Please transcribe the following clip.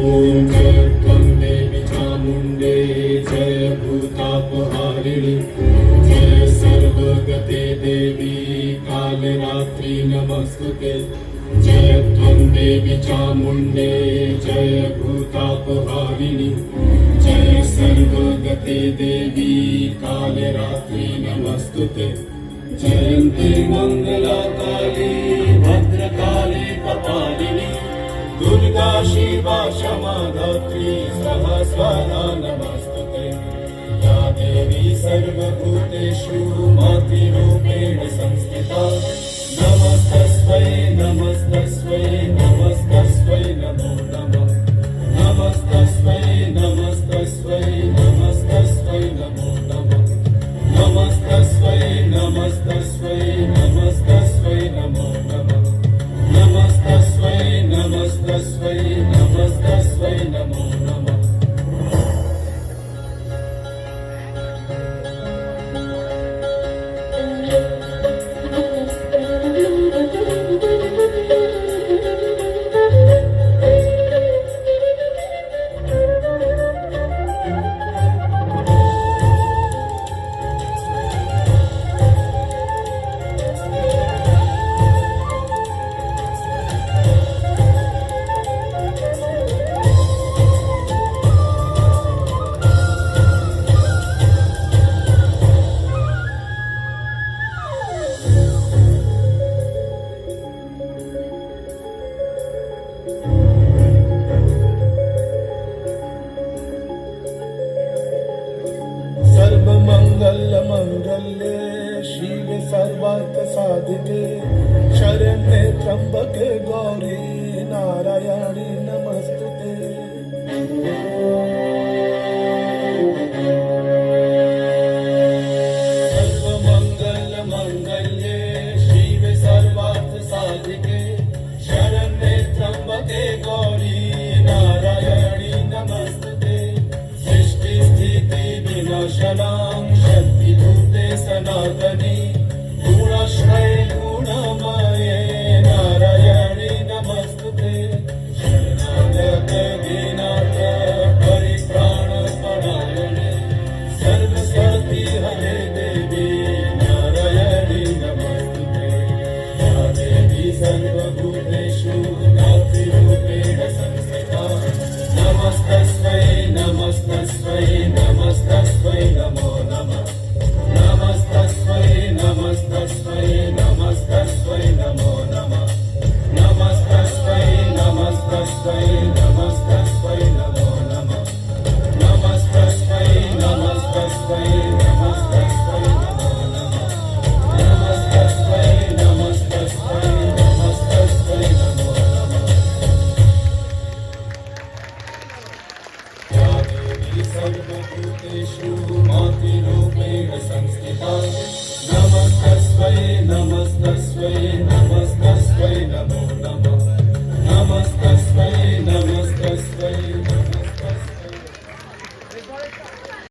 ॐ जय त्वं देवी चामुण्डे जय भूतापहारिणि जय सर्वगते देवी कालरात्रि नमस्तुते जय त्वं देवी चामुण्डे जय भूतापहारिणि जय सर्वगते देवी कालरात्रि नमस्तुते जयन्ती मङ्गलाकाली भद्रकाली कपालिनी दुर्गा शिवा क्षमा धात्री सहस्रधा नमस्तुते या देवी सर्वभूतेषु मातृरूपेण संस्थिता नमस्तस्मै नमस्तस्मै नमस्तस्मै नमो नमः नमस्तस्मै नमस्तस्मै नमस्तस्मै नमो नमः नमस्तस्मै नमस्तस्मै नमस्तस्मै नमो नमः नमस्तस्मै नमस्तस्मै नमस्तस्मै नमो नमः मंगल्ये शिवे सर्वार्थ साधिके शरण्ये त्र्यंबके गौरी नारायणी नमस्तुते सर्वमंगल मंगल्ये शिवे सर्वार्थ साधिके शरण्ये त्र्यंबके गौरी नारायणी नमस्तुते सृष्टि स्थिति विनाशनां सनातनी गुणाश्रय गुणमये नारायणी नमस्तुते शरणागत दीनाथ परित्राण परायणे सर्वस्वती हरे देवी नारायणी नमस्तुते या देवी सर्वभूतेषु मातृरूपेण संस्थिता नमस्तस्मै नमस्तस्मै नमस्तस्मै नमो नमः नमस्तस्मै नमस्तस्मै नमस्तस्मै नमो नमः नमस्तस्मै नमस्तस्मै नमस्तस्मै नमो नमः नमस्तस्मै नमस्तस्मै नमस्तस्मै नमो नमः नमस्तस्मै नमस्तस्मै नमस्तस्मै नमो नमः या देवी सर्वभूतेषु मातृरूपेण संस्थिता नमः